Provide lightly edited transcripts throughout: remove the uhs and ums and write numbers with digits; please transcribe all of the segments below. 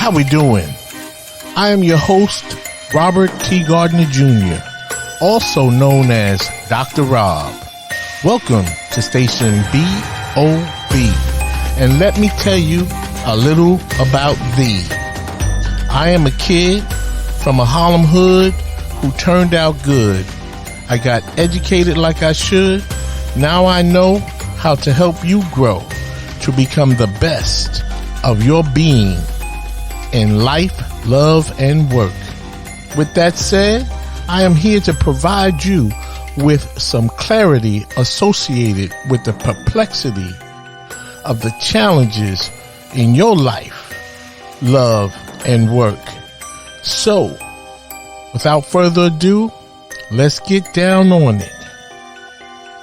How we doing? I am your host, Robert T. Gardner Jr., also known as Dr. Rob. Welcome to Station BOB, and let me tell you a little about thee. I am a kid from a Harlem hood who turned out good. I got educated like I should. Now I know how to help you grow to become the best of your being in life, love, and work. With that said, I am here to provide you with some clarity associated with the perplexity of the challenges in your life, love, and work. So, without further ado, let's get down on it.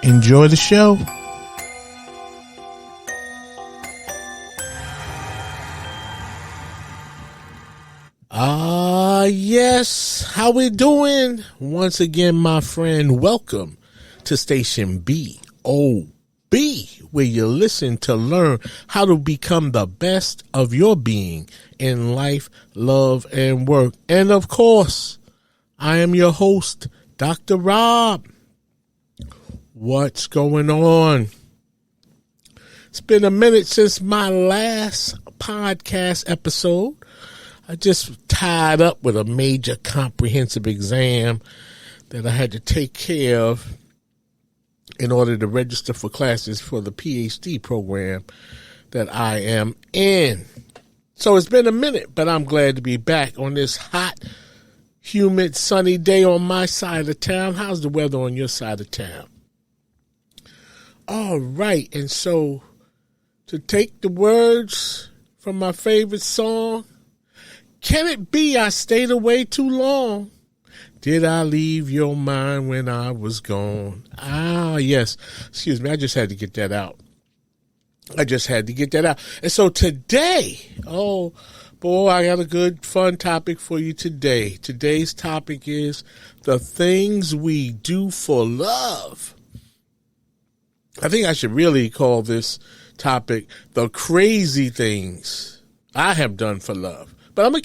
Enjoy the show. Yes, how we doing? Once again, my friend, welcome to Station BOB, where you listen to learn how to become the best of your being in life, love, and work. And of course, I am your host, Dr. Rob. What's going on? It's been a minute since my last podcast episode. I just tied up with a major comprehensive exam that I had to take care of in order to register for classes for the PhD program that I am in. So it's been a minute, but I'm glad to be back on this hot, humid, sunny day on my side of town. How's the weather on your side of town? All right, and so to take the words from my favorite song, can it be I stayed away too long? Did I leave your mind when I was gone? Ah, yes. Excuse me. I just had to get that out. And so today, oh boy, I got a good, fun topic for you today. Today's topic is the things we do for love. I think I should really call this topic the crazy things I have done for love. But I'm gonna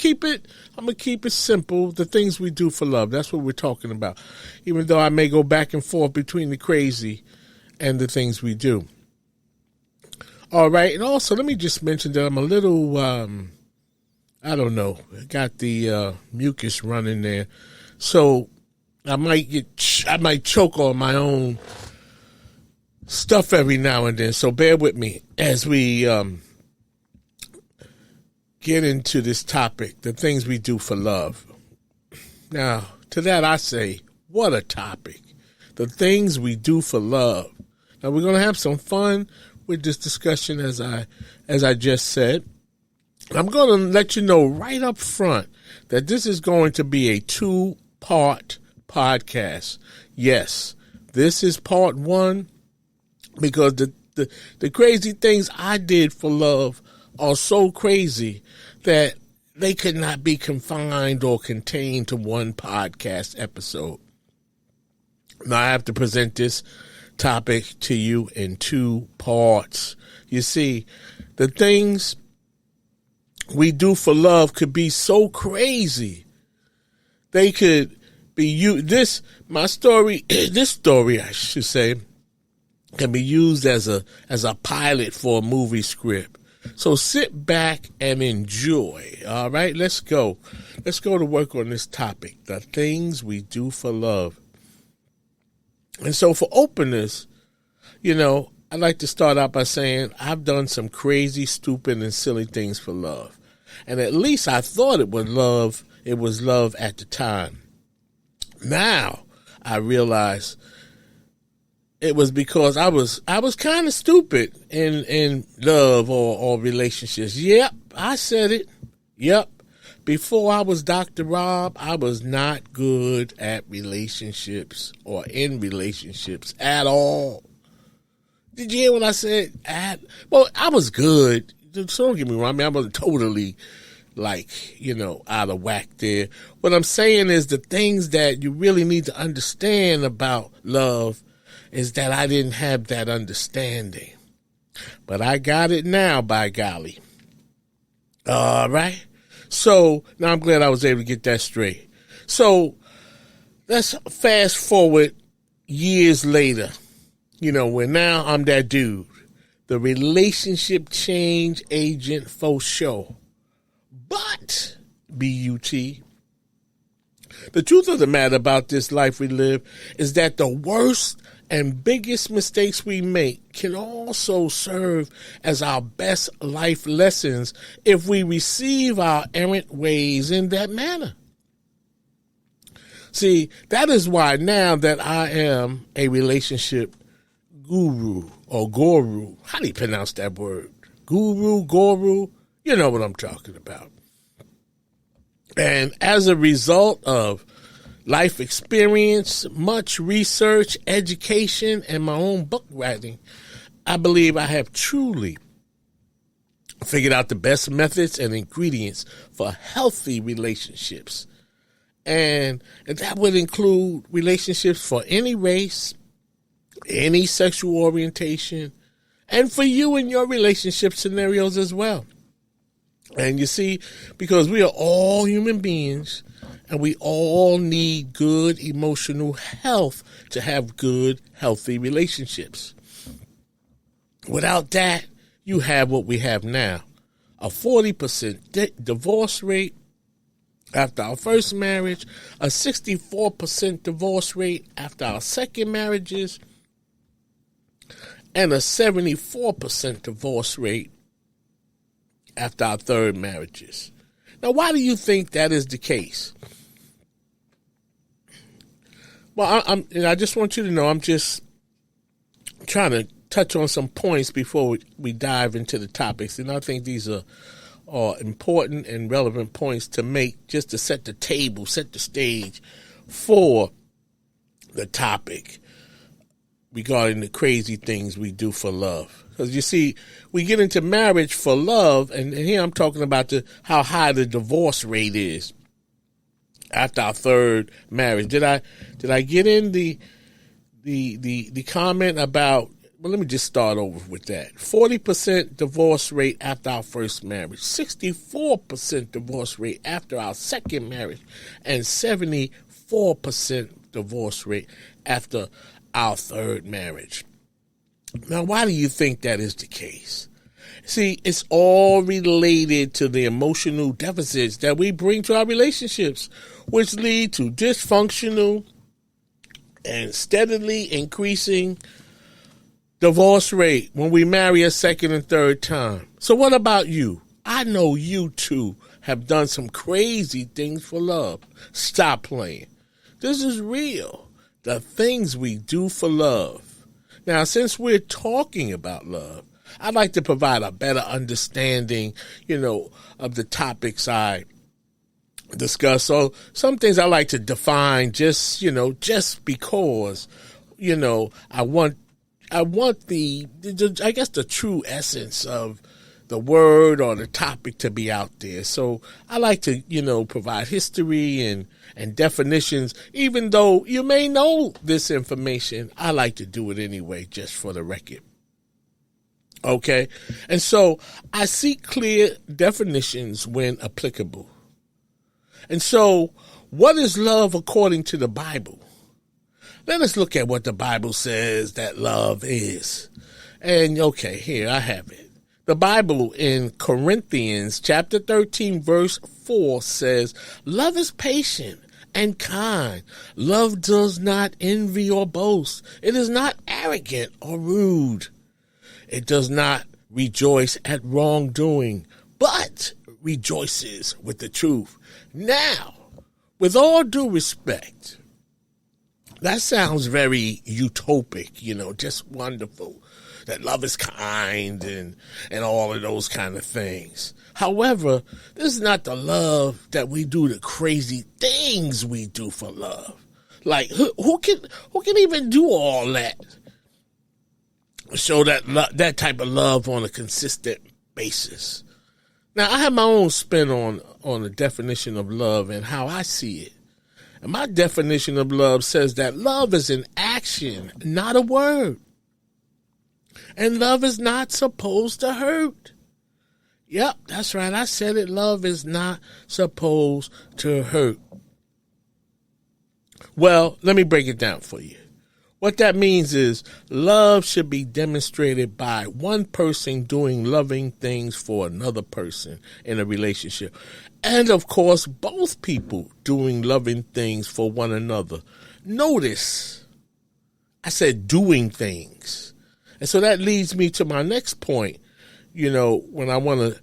keep it simple. The things we do for love. That's what we're talking about. Even though I may go back and forth between the crazy and the things we do. All right. And also, let me just mention that I'm a little, I don't know, got the mucus running there. So I might choke on my own stuff every now and then. So bear with me as we get into this topic, the things we do for love. Now, to that I say, what a topic. The things we do for love. Now, we're going to have some fun with this discussion, as I just said. I'm going to let you know right up front that this is going to be a 2-part podcast. Yes, this is part 1 because the crazy things I did for love are so crazy that they could not be confined or contained to one podcast episode. Now I have to present this topic to you in 2 parts. You see, the things we do for love could be so crazy. They could be this story I should say can be used as a pilot for a movie script. So sit back and enjoy. All right, let's go. Let's go to work on this topic, the things we do for love. And so for openers, I'd like to start out by saying I've done some crazy, stupid, and silly things for love. And at least I thought it was love at the time. Now I realize it was because I was kind of stupid in love or relationships. Yep, I said it. Yep. Before I was Dr. Rob, I was not good at relationships or in relationships at all. Did you hear what I said? Well, I was good. So don't get me wrong. I wasn't totally out of whack there. What I'm saying is the things that you really need to understand about love is that I didn't have that understanding. But I got it now, by golly. All right. So now I'm glad I was able to get that straight. So let's fast forward years later, where now I'm that dude, the relationship change agent for sure. But, B-U-T, the truth of the matter about this life we live is that the worst and biggest mistakes we make can also serve as our best life lessons if we receive our errant ways in that manner. See, that is why now that I am a relationship guru or guru, how do you pronounce that word? Guru, you know what I'm talking about. And as a result of life experience, much research, education, and my own book writing, I believe I have truly figured out the best methods and ingredients for healthy relationships. And that would include relationships for any race, any sexual orientation, and for you in your relationship scenarios as well. And you see, because we are all human beings and we all need good emotional health to have good, healthy relationships. Without that, you have what we have now, a 40% divorce rate after our first marriage, a 64% divorce rate after our second marriages, and a 74% divorce rate after our third marriages. Now, why do you think that is the case? Well, I just want you to know I'm just trying to touch on some points before we dive into the topics, and I think these are important and relevant points to make just to set the table, set the stage for the topic regarding the crazy things we do for love. Because you see, we get into marriage for love, and here I'm talking about how high the divorce rate is after our third marriage. Did I get in the comment about? Well, let me just start over with that. 40% divorce rate after our first marriage, 64% divorce rate after our second marriage, and 74% divorce rate after our third marriage. Now, why do you think that is the case? See, it's all related to the emotional deficits that we bring to our relationships, which lead to dysfunctional and steadily increasing divorce rate when we marry a second and third time. So what about you? I know you too have done some crazy things for love. Stop playing. This is real. The things we do for love. Now, since we're talking about love, I'd like to provide a better understanding, of the topics I discuss. So some things I like to define just because, I want the true essence of the word or the topic to be out there. So I like to, provide history and definitions. Even though you may know this information, I like to do it anyway, just for the record. Okay? And so I seek clear definitions when applicable. And so what is love according to the Bible? Let us look at what the Bible says that love is. And okay, here I have it. The Bible in Corinthians chapter 13 verse 4 says, "Love is patient and kind. Love does not envy or boast. It is not arrogant or rude. It does not rejoice at wrongdoing, but rejoices with the truth." Now, with all due respect, that sounds very utopic, just wonderful. That love is kind and all of those kind of things. However, this is not the love that we do, the crazy things we do for love. Like, who can even do all that? Show that type of love on a consistent basis. Now, I have my own spin on the definition of love and how I see it. And my definition of love says that love is an action, not a word. And love is not supposed to hurt. Yep, that's right. I said it. Love is not supposed to hurt. Well, let me break it down for you. What that means is love should be demonstrated by one person doing loving things for another person in a relationship. And of course, both people doing loving things for one another. Notice, I said doing things. And so that leads me to my next point, when I want to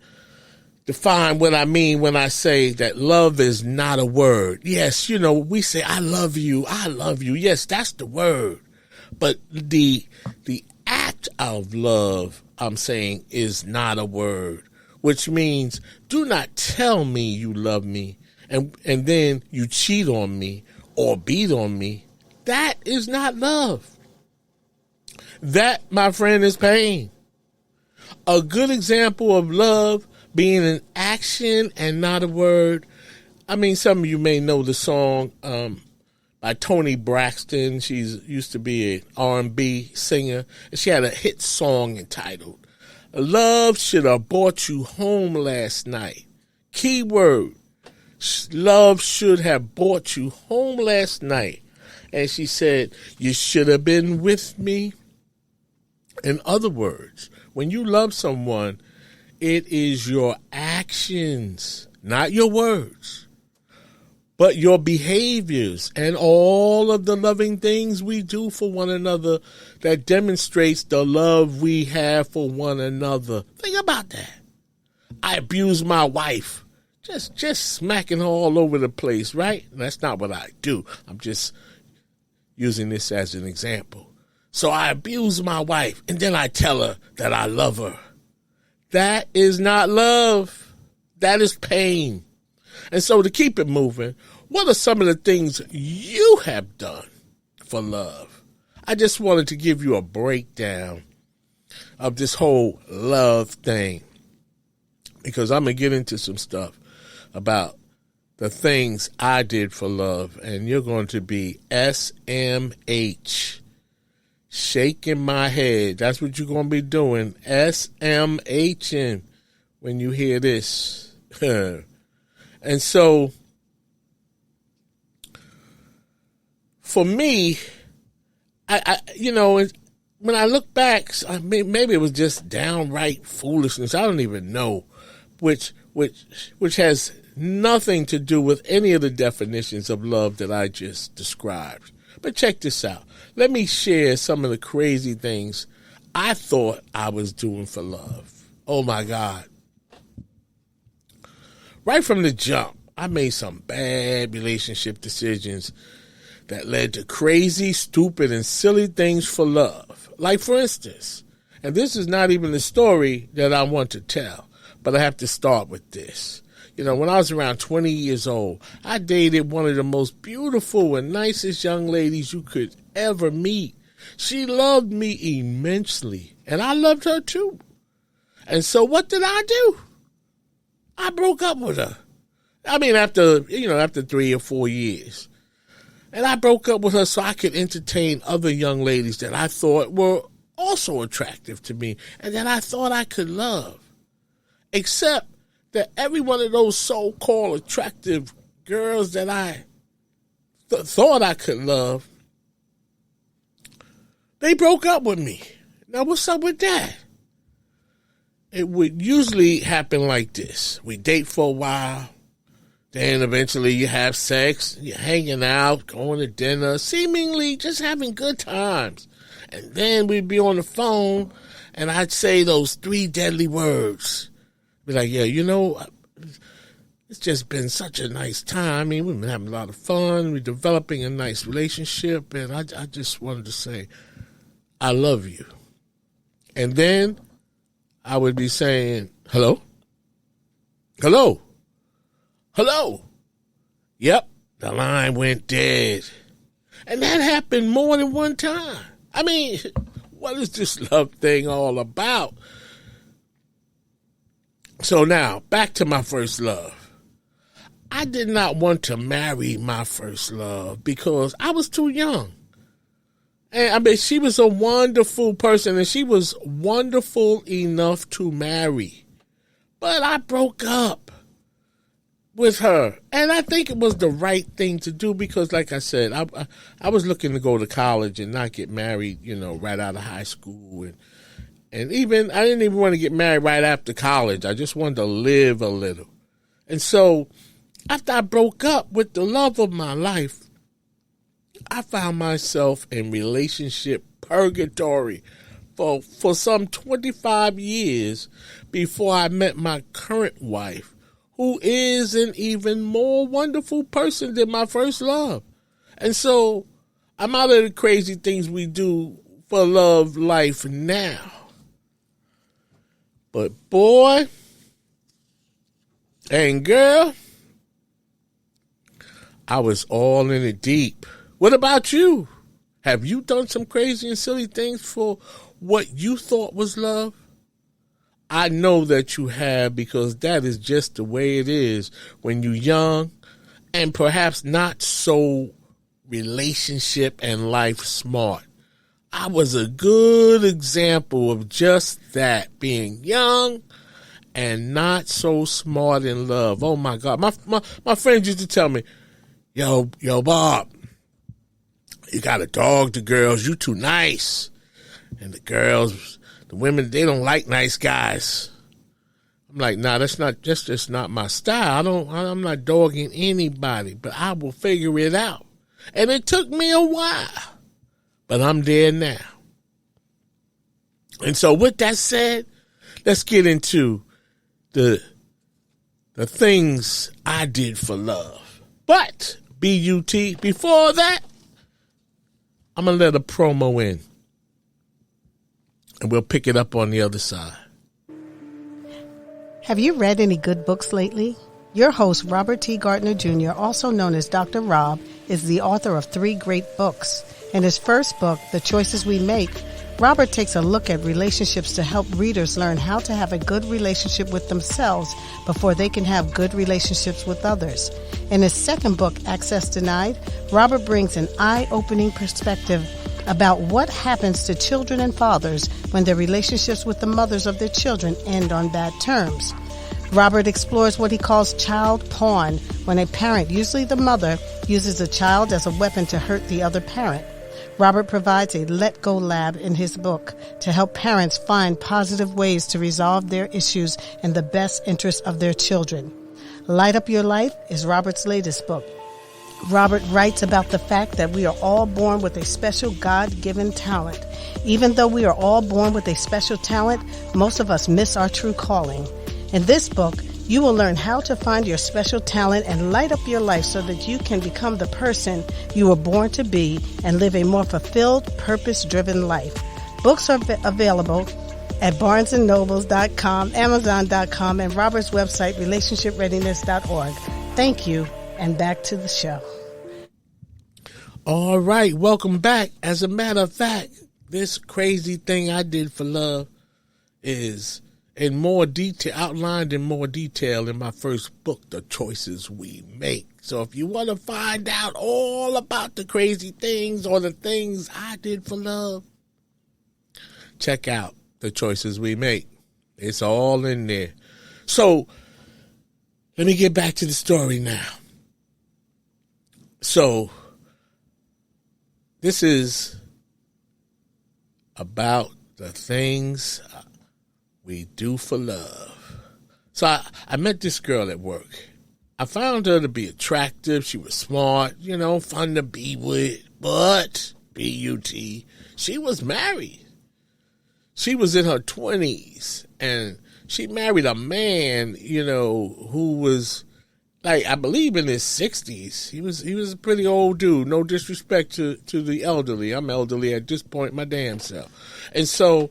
define what I mean when I say that love is not a word. Yes, we say, I love you. I love you. Yes, that's the word. But the act of love, I'm saying, is not a word, which means do not tell me you love me and then you cheat on me or beat on me. That is not love. That, my friend, is pain. A good example of love being an action and not a word. I mean, some of you may know the song by Toni Braxton. She used to be an R&B singer, and she had a hit song entitled "Love Should Have Brought You Home Last Night." Key word, love should have brought you home last night. And she said, you should have been with me. In other words, when you love someone, it is your actions, not your words, but your behaviors and all of the loving things we do for one another that demonstrates the love we have for one another. Think about that. I abuse my wife, just smacking her all over the place, right? That's not what I do. I'm just using this as an example. So I abuse my wife, and then I tell her that I love her. That is not love. That is pain. And so to keep it moving, what are some of the things you have done for love? I just wanted to give you a breakdown of this whole love thing, because I'm going to get into some stuff about the things I did for love, and you're going to be SMH. Shaking my head. That's what you're going to be doing. SMHing when you hear this. And so, for me, I when I look back, maybe it was just downright foolishness. I don't even know, which has nothing to do with any of the definitions of love that I just described. But check this out. Let me share some of the crazy things I thought I was doing for love. Oh, my God. Right from the jump, I made some bad relationship decisions that led to crazy, stupid, and silly things for love. Like, for instance, and this is not even the story that I want to tell, but I have to start with this. When I was around 20 years old, I dated one of the most beautiful and nicest young ladies you could ever meet. She loved me immensely, and I loved her too. And so what did I do? I broke up with her. I mean, after 3 or 4 years. And I broke up with her so I could entertain other young ladies that I thought were also attractive to me and that I thought I could love. Except that every one of those so-called attractive girls that I thought I could love, they broke up with me. Now, what's up with that? It would usually happen like this. We date for a while. Then eventually you have sex. You're hanging out, going to dinner, seemingly just having good times. And then we'd be on the phone, and I'd say those 3 deadly words. Be like, yeah, it's just been such a nice time. I mean, we've been having a lot of fun. We're developing a nice relationship. And I just wanted to say, I love you. And then I would be saying, hello? Hello? Hello? Yep, the line went dead. And that happened more than one time. I mean, what is this love thing all about? So now, back to my first love. I did not want to marry my first love because I was too young. And I mean, she was a wonderful person, and she was wonderful enough to marry. But I broke up with her. And I think it was the right thing to do because, like I said, I was looking to go to college and not get married, right out of high school. And even, I didn't even want to get married right after college. I just wanted to live a little. And so after I broke up with the love of my life, I found myself in relationship purgatory for some 25 years before I met my current wife, who is an even more wonderful person than my first love. And so I'm out of the crazy things we do for love life now. But boy and girl, I was all in it deep. What about you? Have you done some crazy and silly things for what you thought was love? I know that you have, because that is just the way it is when you're young and perhaps not so relationship and life smart. I was a good example of just that, being young and not so smart in love. Oh my God. My friends used to tell me, yo, Bob, you got to dog the girls. You too nice. And the girls, the women, they don't like nice guys. I'm like, nah, that's just not my style. I'm not dogging anybody, but I will figure it out. And it took me a while, but I'm there now. And so with that said, let's get into the things I did for love. But, B-U-T, before that, I'm going to let a promo in. And we'll pick it up on the other side. Have you read any good books lately? Your host, Robert T. Gardner Jr., also known as Dr. Rob, is the author of 3 great books. In his first book, The Choices We Make, Robert takes a look at relationships to help readers learn how to have a good relationship with themselves before they can have good relationships with others. In his second book, Access Denied, Robert brings an eye-opening perspective about what happens to children and fathers when their relationships with the mothers of their children end on bad terms. Robert explores what he calls child porn, when a parent, usually the mother, uses a child as a weapon to hurt the other parent. Robert provides a let-go lab in his book to help parents find positive ways to resolve their issues in the best interest of their children. Light Up Your Life is Robert's latest book. Robert writes about the fact that we are all born with a special God-given talent. Even though we are all born with a special talent, most of us miss our true calling. In this book, you will learn how to find your special talent and light up your life so that you can become the person you were born to be and live a more fulfilled, purpose-driven life. Books are available at barnesandnobles.com, amazon.com, and Robert's website, relationshipreadiness.org. Thank you, and back to the show. All right, welcome back. As a matter of fact, this crazy thing I did for love is in more detail, outlined in more detail in my first book, The Choices We Make. So if you want to find out all about the crazy things or the things I did for love, check out The Choices We Make. It's all in there. So let me get back to the story now. So this is about the things we do for love. So I met this girl at work. I found her to be attractive. She was smart, fun to be with. But, B-U-T, she was married. She was in her 20s. And she married a man, who was, I believe in his 60s. He was a pretty old dude. No disrespect to the elderly. I'm elderly at this point, my damn self. And so,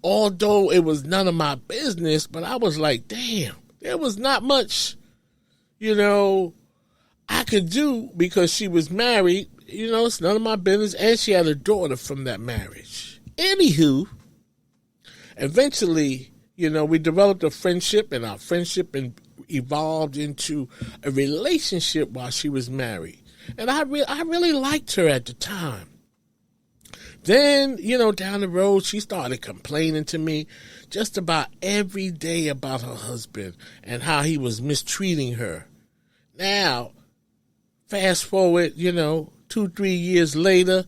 although it was none of my business, but I was like, damn, there was not much, I could do because she was married. It's none of my business. And she had a daughter from that marriage. Anywho, eventually, we developed a friendship, and our friendship evolved into a relationship while she was married. And I really liked her at the time. Then, down the road, she started complaining to me just about every day about her husband and how he was mistreating her. Now, fast forward, 2-3 years later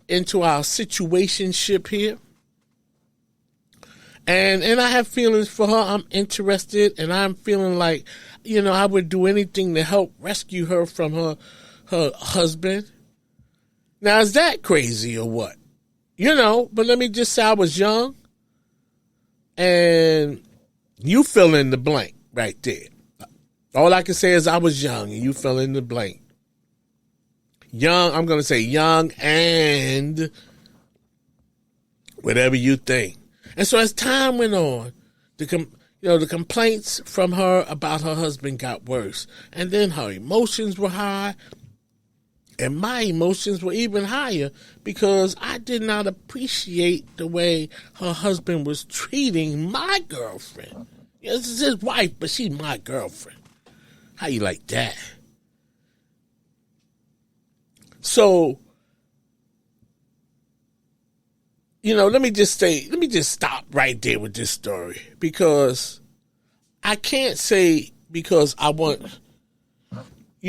into our situationship here. And I have feelings for her. I'm interested, and I'm feeling like, I would do anything to help rescue her from her husband. Now, is that crazy or what? But let me just say I was young, and you fill in the blank right there. All I can say is I was young, and you fill in the blank. Young, I'm going to say young and whatever you think. And so as time went on, the complaints from her about her husband got worse. And then her emotions were high. And my emotions were even higher because I did not appreciate the way her husband was treating my girlfriend. This is his wife, but she's my girlfriend. How you like that? So, let me just stop right there with this story because I can't say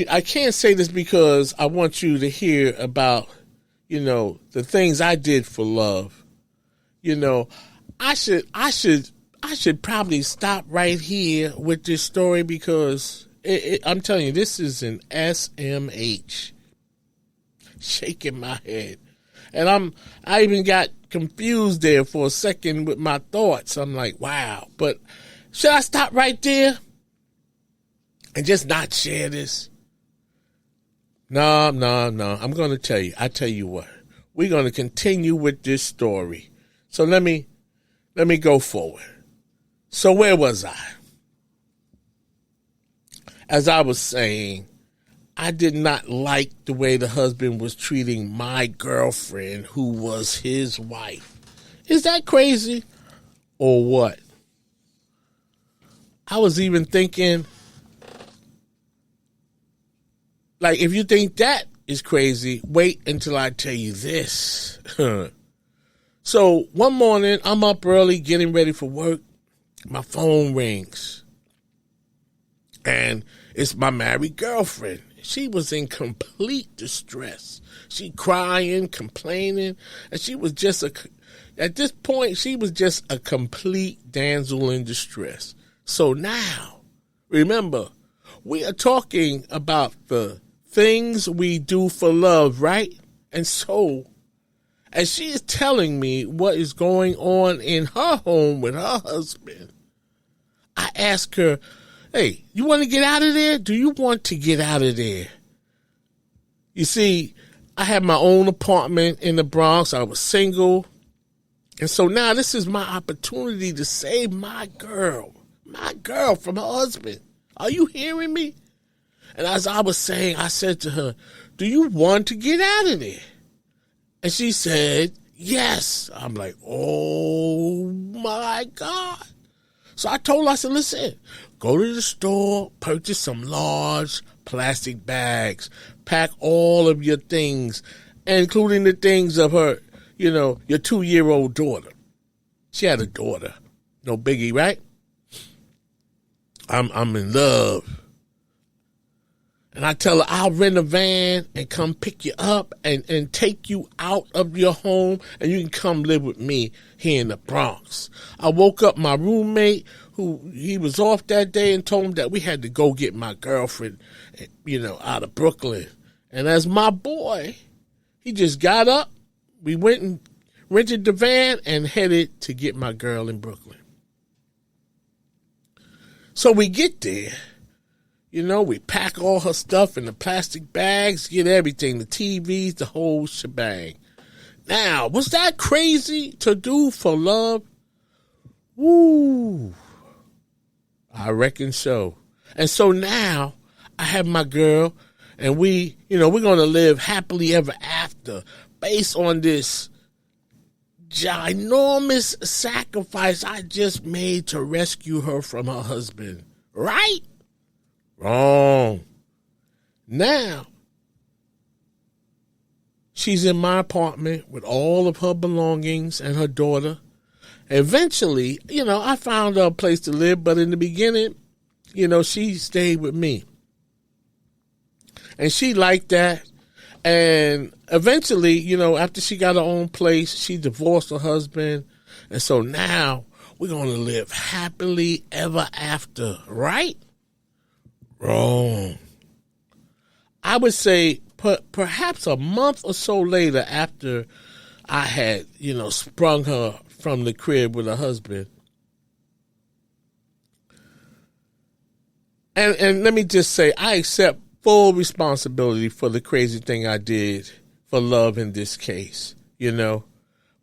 I can't say this because I want you to hear about, the things I did for love. I should probably stop right here with this story because I'm telling you, this is an SMH. Shaking my head. And I even got confused there for a second with my thoughts. I'm like, wow. But should I stop right there and just not share this? No. I'm going to tell you. I tell you what. We're going to continue with this story. So let me go forward. So where was I? As I was saying, I did not like the way the husband was treating my girlfriend, who was his wife. Is that crazy or what? I was even thinking, like, if you think that is crazy, wait until I tell you this. So one morning, I'm up early getting ready for work. My phone rings. And it's my married girlfriend. She was in complete distress. She crying, complaining, and she was just at this point, she was just a complete damsel in distress. So now, remember, we are talking about the things we do for love, right? And so, as she is telling me what is going on in her home with her husband, I ask her, hey, you want to get out of there? Do you want to get out of there? You see, I had my own apartment in the Bronx. I was single. And so now this is my opportunity to save my girl from her husband. Are you hearing me? And as I was saying, I said to her, do you want to get out of there? And she said, yes. I'm like, oh my God. So I told her, I said, listen, go to the store, purchase some large plastic bags, pack all of your things, including the things of her, your 2-year-old daughter. She had a daughter. No biggie, right? I'm in love. And I tell her, I'll rent a van and come pick you up and take you out of your home, and you can come live with me here in the Bronx. I woke up my roommate, he was off that day, and told him that we had to go get my girlfriend, out of Brooklyn. And as my boy, he just got up. We went and rented the van and headed to get my girl in Brooklyn. So we get there. We pack all her stuff in the plastic bags, get everything, the TVs, the whole shebang. Now, was that crazy to do for love? Woo. I reckon so. And so now I have my girl, and we're going to live happily ever after based on this ginormous sacrifice I just made to rescue her from her husband. Right? Wrong. Now, she's in my apartment with all of her belongings and her daughter. Eventually, I found her a place to live, but in the beginning, she stayed with me. And she liked that. And eventually, after she got her own place, she divorced her husband. And so now we're going to live happily ever after, right? Wrong. I would say perhaps a month or so later after I had, sprung her from the crib with her husband. And let me just say, I accept full responsibility for the crazy thing I did for love in this case,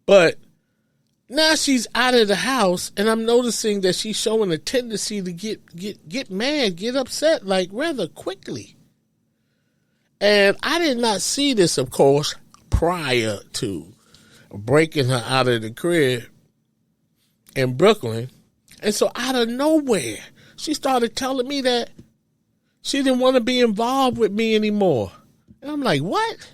But now she's out of the house, and I'm noticing that she's showing a tendency to get mad, get upset, like rather quickly. And I did not see this, of course, prior to breaking her out of the crib in Brooklyn. And so out of nowhere, she started telling me that she didn't want to be involved with me anymore. And I'm like, what?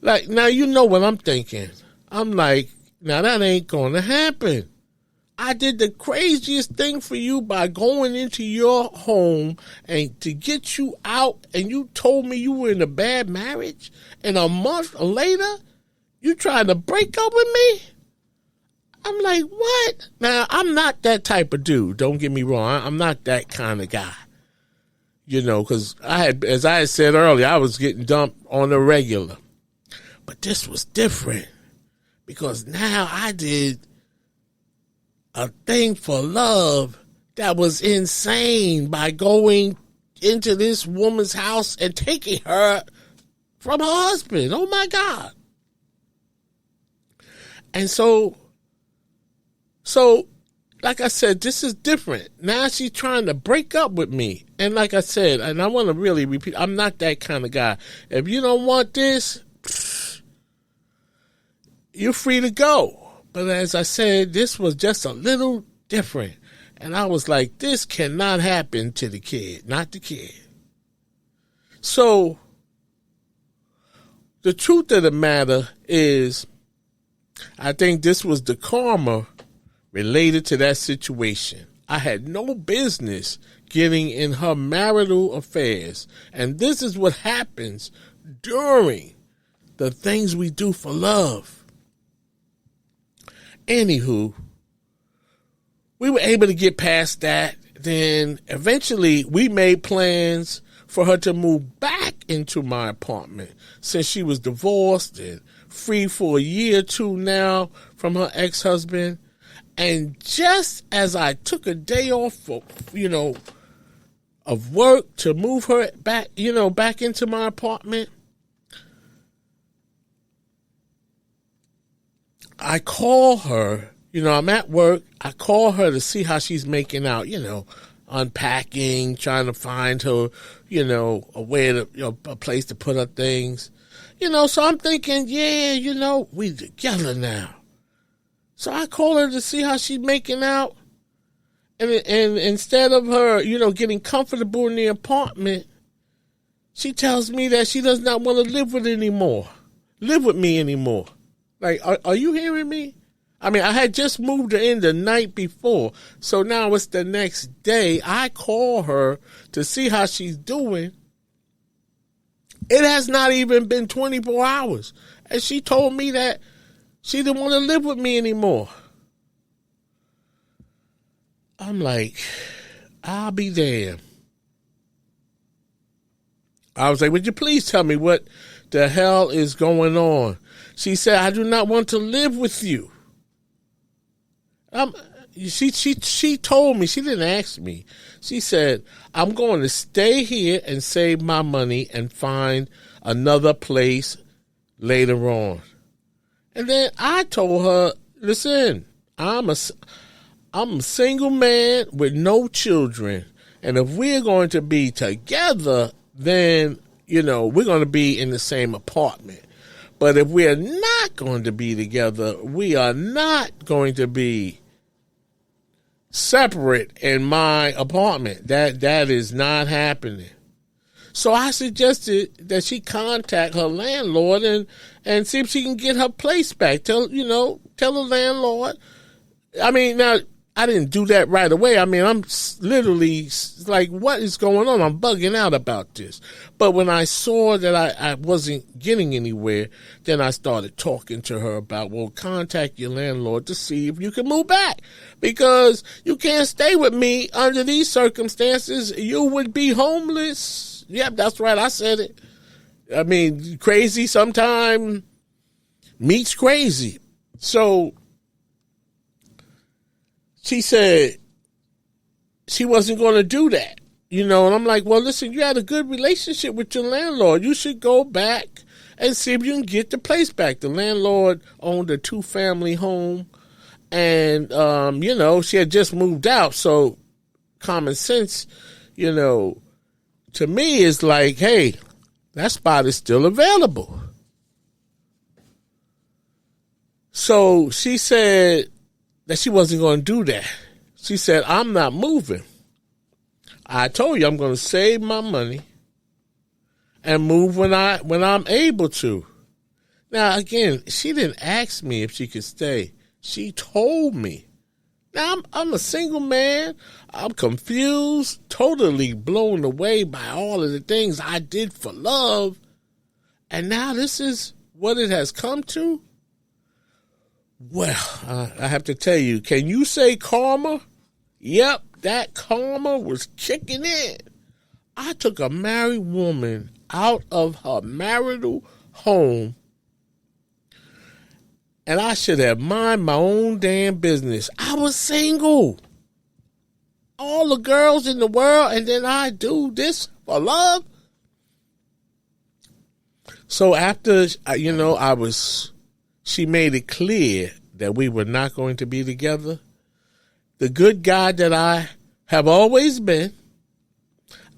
Like, now you know what I'm thinking. I'm like, now that ain't going to happen. I did the craziest thing for you by going into your home and to get you out, and you told me you were in a bad marriage, and a month later, you trying to break up with me? I'm like, what? Now, I'm not that type of dude. Don't get me wrong. I'm not that kind of guy. Because as I had said earlier, I was getting dumped on the regular. But this was different because now I did a thing for love that was insane by going into this woman's house and taking her from her husband. Oh, my God. And so, like I said, this is different. Now she's trying to break up with me. And like I said, and I want to really repeat, I'm not that kind of guy. If you don't want this, you're free to go. But as I said, this was just a little different. And I was like, this cannot happen to the kid, not the kid. So the truth of the matter is, I think this was the karma related to that situation. I had no business getting in her marital affairs. And this is what happens during the things we do for love. Anywho, we were able to get past that. Then eventually we made plans for her to move back into my apartment since she was divorced and free for a year or two now from her ex-husband. And just as I took a day off for, of work to move her back, back into my apartment, I call her, I'm at work. I call her to see how she's making out, unpacking, trying to find her, a way to, a place to put her things, so I'm thinking, we together now. So I call her to see how she's making out. And instead of her, getting comfortable in the apartment, she tells me that she does not want to live with me anymore. Like, are you hearing me? I mean, I had just moved her in the night before. So now it's the next day. I call her to see how she's doing. It has not even been 24 hours. And she told me that she didn't want to live with me anymore. I'm like, I'll be damned. I was like, would you please tell me what the hell is going on? She said, I do not want to live with you. She told me, she didn't ask me. She said, I'm going to stay here and save my money and find another place later on. And then I told her, listen, I'm a single man with no children. And if we're going to be together, then, we're going to be in the same apartment. But if we're not going to be together, we are not going to be separate in my apartment. That is not happening. So I suggested that she contact her landlord and see if she can get her place back. Tell the landlord. I mean, now, I didn't do that right away. I mean, I'm literally like, what is going on? I'm bugging out about this. But when I saw that I wasn't getting anywhere, then I started talking to her about, well, contact your landlord to see if you can move back. Because you can't stay with me under these circumstances. You would be homeless. Yep, that's right. I said it. I mean, crazy sometimes meets crazy. So she said she wasn't going to do that, and I'm like, well, listen, you had a good relationship with your landlord. You should go back and see if you can get the place back. The landlord owned a 2-family home, and, she had just moved out. So common sense, to me is like, hey, that spot is still available. So she said that she wasn't going to do that. She said, I'm not moving. I told you I'm going to save my money and move when I'm able to. Now, again, she didn't ask me if she could stay. She told me. Now, I'm a single man. I'm confused, totally blown away by all of the things I did for love. And now this is what it has come to? Well, I have to tell you, can you say karma? Yep, that karma was kicking in. I took a married woman out of her marital home, and I should have minded my own damn business. I was single. All the girls in the world, and then I do this for love? So after, she made it clear that we were not going to be together. The good guy that I have always been,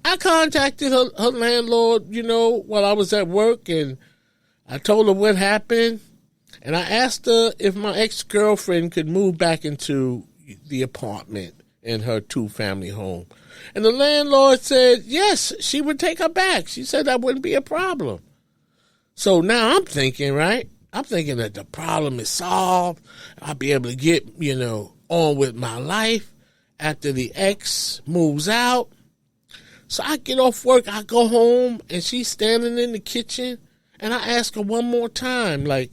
I contacted her landlord, while I was at work, and I told her what happened. And I asked her if my ex-girlfriend could move back into the apartment in her 2-family home. And the landlord said, yes, she would take her back. She said that wouldn't be a problem. So now I'm thinking, right? I'm thinking that the problem is solved. I'll be able to get, on with my life after the ex moves out. So I get off work, I go home, and she's standing in the kitchen, and I ask her one more time, like,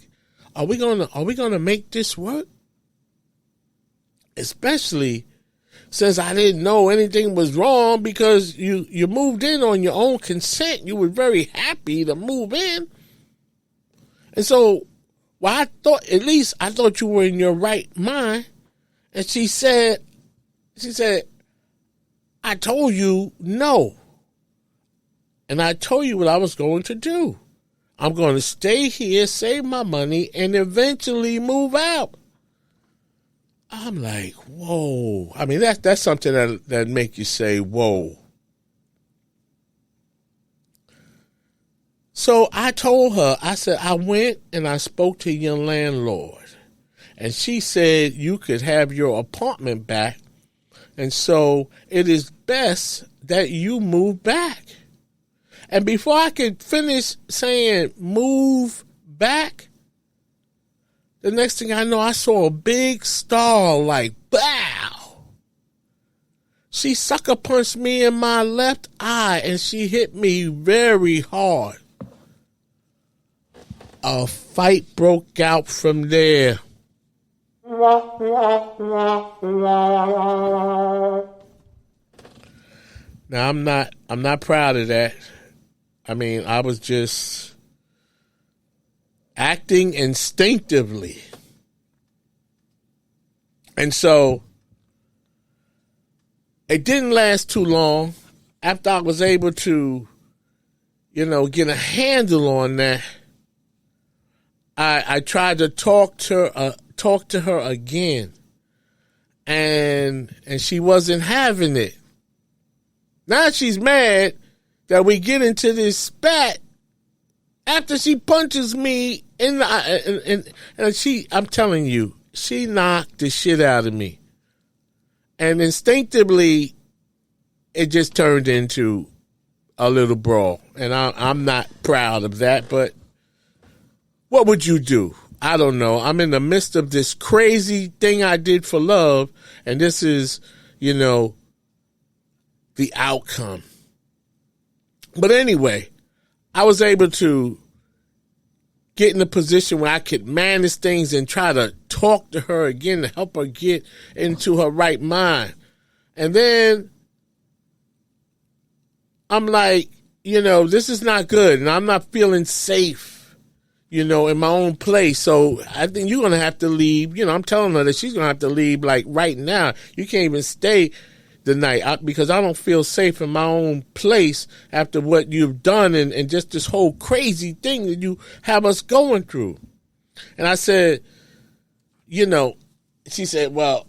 are we gonna make this work? Especially since I didn't know anything was wrong, because you moved in on your own consent. You were very happy to move in. And so, I thought you were in your right mind. And she said, I told you no. And I told you what I was going to do. I'm going to stay here, save my money, and eventually move out. I'm like, whoa. I mean, that's something that make you say, whoa. So I told her, I said, I went and I spoke to your landlord. And she said you could have your apartment back. And so it is best that you move back. And before I could finish saying move back, the next thing I know, I saw a big star like, bow. She sucker punched me in my left eye and she hit me very hard. A fight broke out from there. Now I'm not proud of that. I mean, I was just acting instinctively. And so it didn't last too long. After I was able to, get a handle on that, I tried to talk to her again, and she wasn't having it. Now she's mad that we get into this spat after she punches me in the and I'm telling you, she knocked the shit out of me, and instinctively, it just turned into a little brawl. And I'm not proud of that, but what would you do? I don't know. I'm in the midst of this crazy thing I did for love, and this is, the outcome. But anyway, I was able to get in a position where I could manage things and try to talk to her again to help her get into her right mind. And then I'm like, this is not good, and I'm not feeling safe, in my own place. So I think you're going to have to leave. I'm telling her that she's going to have to leave like right now. You can't even stay the night because I don't feel safe in my own place after what you've done and just this whole crazy thing that you have us going through. And I said, she said, well,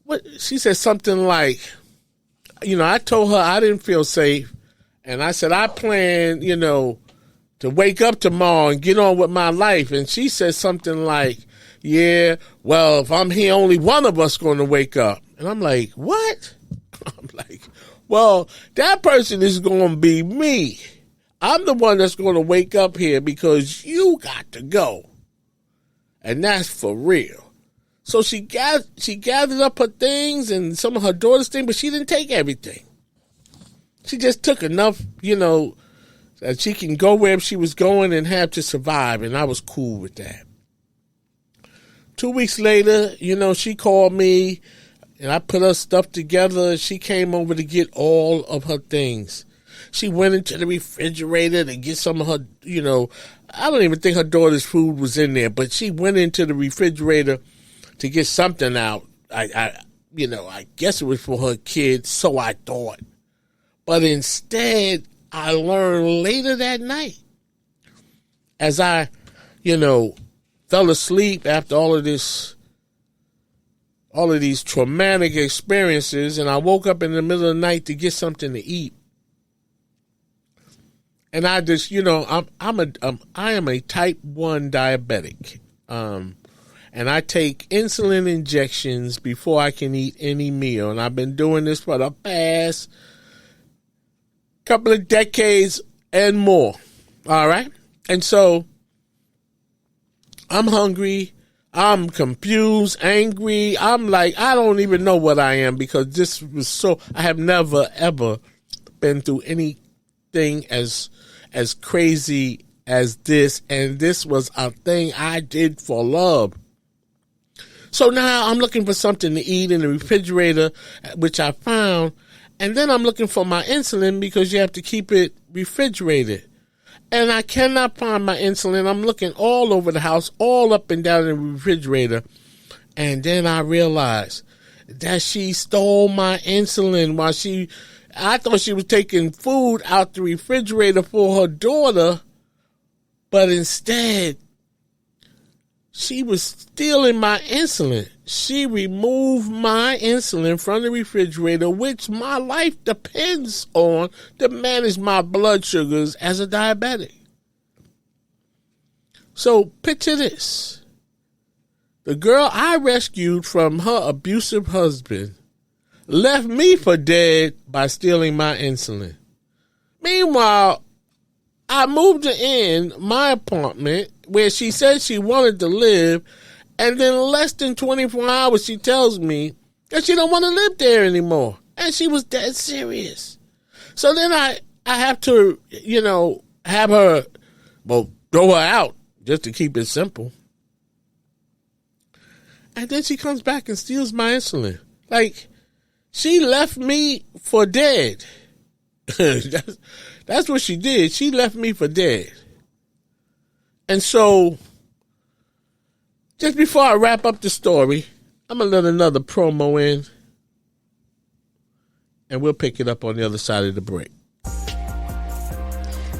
what? She said something like, I told her I didn't feel safe. And I said, I plan, to wake up tomorrow and get on with my life. And she said something like, yeah, well, if I'm here, only one of us going to wake up. And I'm like, what? I'm like, well, that person is going to be me. I'm the one that's going to wake up here because you got to go. And that's for real. So she gathered up her things and some of her daughter's things, but she didn't take everything. She just took enough, that she can go where she was going and have to survive. And I was cool with that. 2 weeks later, she called me and I put her stuff together. She came over to get all of her things. She went into the refrigerator to get some of her, I don't even think her daughter's food was in there, but she went into the refrigerator to get something out. I guess it was for her kids, so I thought. But instead, I learned later that night, as I, fell asleep after all of these traumatic experiences, and I woke up in the middle of the night to get something to eat. And I just, I am a type 1 diabetic. And I take insulin injections before I can eat any meal. And I've been doing this for the past couple of decades and more. All right. And so I'm hungry. I'm confused, angry. I'm like, I don't even know what I am because this was I have never, ever been through anything as crazy as this. And this was a thing I did for love. So now I'm looking for something to eat in the refrigerator, which I found. And then I'm looking for my insulin because you have to keep it refrigerated. And I cannot find my insulin. I'm looking all over the house, all up and down in the refrigerator. And then I realized that she stole my insulin I thought she was taking food out the refrigerator for her daughter. But instead, she was stealing my insulin. She removed my insulin from the refrigerator, which my life depends on to manage my blood sugars as a diabetic. So picture this. The girl I rescued from her abusive husband left me for dead by stealing my insulin. Meanwhile, I moved her in my apartment where she said she wanted to live, and then less than 24 hours she tells me that she don't want to live there anymore. And she was dead serious. So then I have to, have her, throw her out just to keep it simple. And then she comes back and steals my insulin. Like, she left me for dead. That's what she did. She left me for dead. And so, just before I wrap up the story, I'm going to let another promo in, and we'll pick it up on the other side of the break.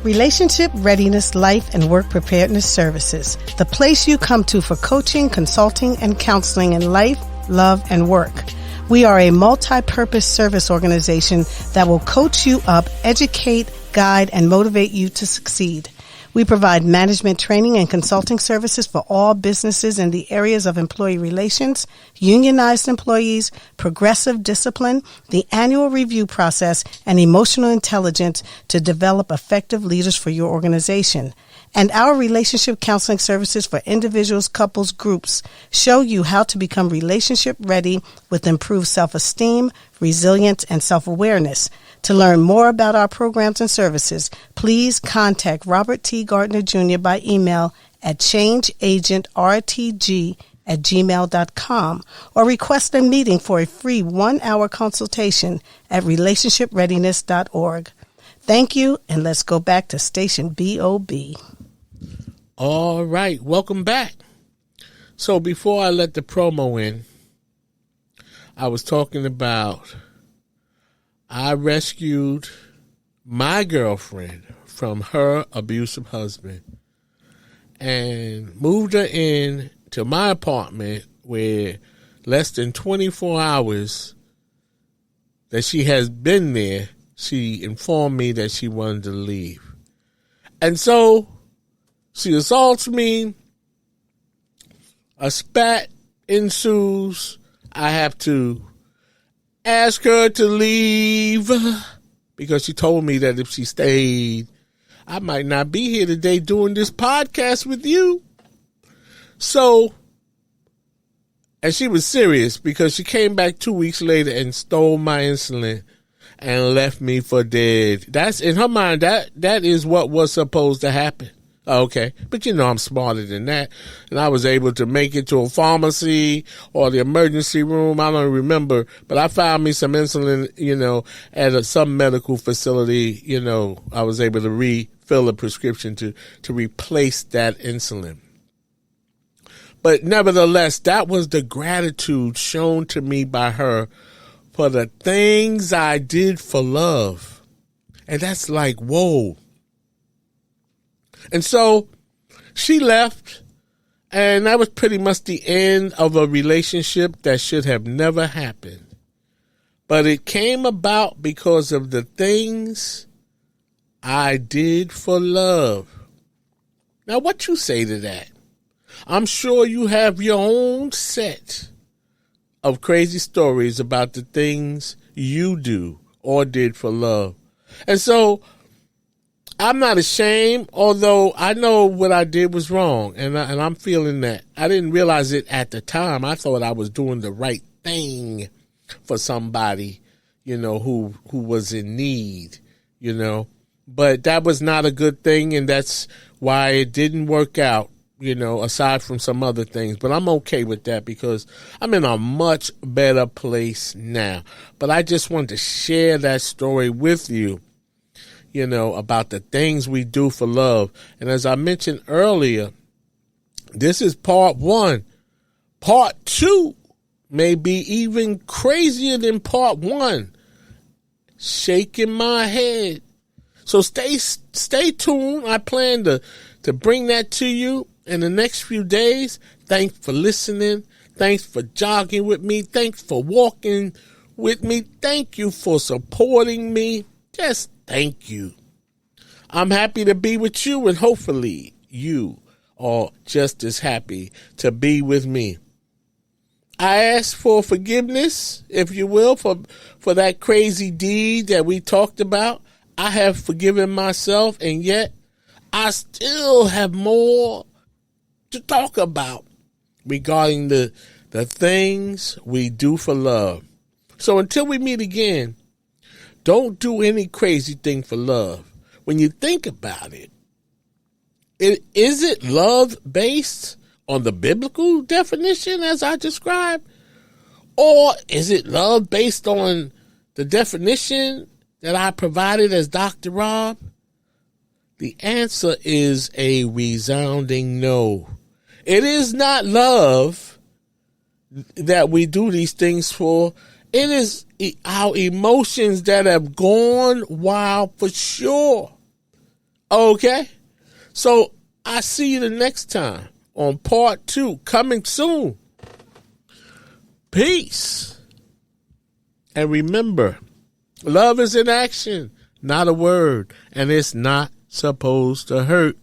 Relationship Readiness Life and Work Preparedness Services, the place you come to for coaching, consulting, and counseling in life, love, and work. We are a multi-purpose service organization that will coach you up, educate, guide, and motivate you to succeed. We provide management training and consulting services for all businesses in the areas of employee relations, unionized employees, progressive discipline, the annual review process, and emotional intelligence to develop effective leaders for your organization. And our relationship counseling services for individuals, couples, groups show you how to become relationship ready with improved self-esteem, resilience, and self-awareness. To learn more about our programs and services, please contact Robert T. Gardner Jr. by email at changeagentrtg@gmail.com or request a meeting for a free 1-hour consultation at relationshipreadiness.org. Thank you, and let's go back to Station BOB. All right, welcome back. So before I let the promo in, I was talking about I rescued my girlfriend from her abusive husband and moved her in to my apartment where less than 24 hours that she has been there, she informed me that she wanted to leave. And so she assaults me, a spat ensues, I have to ask her to leave because she told me that if she stayed, I might not be here today doing this podcast with you. So, and she was serious because she came back 2 weeks later and stole my insulin and left me for dead. That's in her mind, that is what was supposed to happen. Okay, but I'm smarter than that. And I was able to make it to a pharmacy or the emergency room. I don't remember, but I found me some insulin, at some medical facility. I was able to refill a prescription to replace that insulin. But nevertheless, that was the gratitude shown to me by her for the things I did for love. And that's like, whoa. And so she left, and that was pretty much the end of a relationship that should have never happened. But it came about because of the things I did for love. Now, what you say to that? I'm sure you have your own set of crazy stories about the things you do or did for love. And so I'm not ashamed, although I know what I did was wrong, and I'm feeling that. I didn't realize it at the time. I thought I was doing the right thing for somebody, who was in need, But that was not a good thing, and that's why it didn't work out, aside from some other things. But I'm okay with that because I'm in a much better place now. But I just wanted to share that story with you. About the things we do for love. And as I mentioned earlier, this is part 1. Part 2 may be even crazier than part 1. Shaking my head. So stay tuned. I plan to bring that to you in the next few days. Thanks for listening. Thanks for jogging with me. Thanks for walking with me. Thank you for supporting me. Just thank you. I'm happy to be with you, and hopefully you are just as happy to be with me. I ask for forgiveness, if you will, for that crazy deed that we talked about. I have forgiven myself, and yet I still have more to talk about regarding the things we do for love. So until we meet again, don't do any crazy thing for love. When you think about it, is it love based on the biblical definition as I described? Or is it love based on the definition that I provided as Dr. Rob? The answer is a resounding no. It is not love that we do these things for. It is our emotions that have gone wild for sure. Okay? So I see you the next time on part 2, coming soon. Peace. And remember, love is in action, not a word, and it's not supposed to hurt.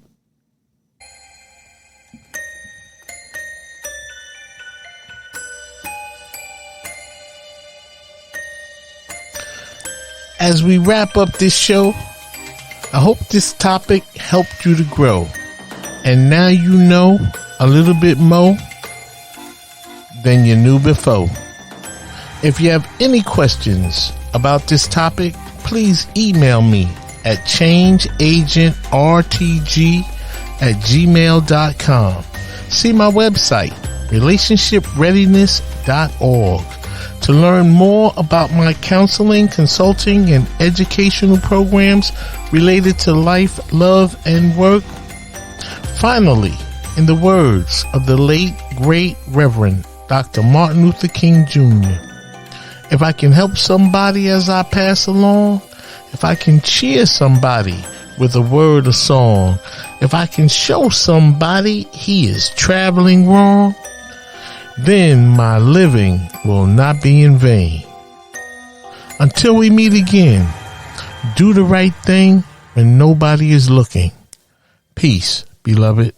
As we wrap up this show, I hope this topic helped you to grow. And now you know a little bit more than you knew before. If you have any questions about this topic, please email me at changeagentrtg@gmail.com. See my website, relationshipreadiness.org, to learn more about my counseling, consulting, and educational programs related to life, love, and work. Finally, in the words of the late, great Reverend Dr. Martin Luther King Jr., if I can help somebody as I pass along, if I can cheer somebody with a word or song, if I can show somebody he is traveling wrong, then my living will not be in vain. Until we meet again, do the right thing when nobody is looking. Peace, beloved.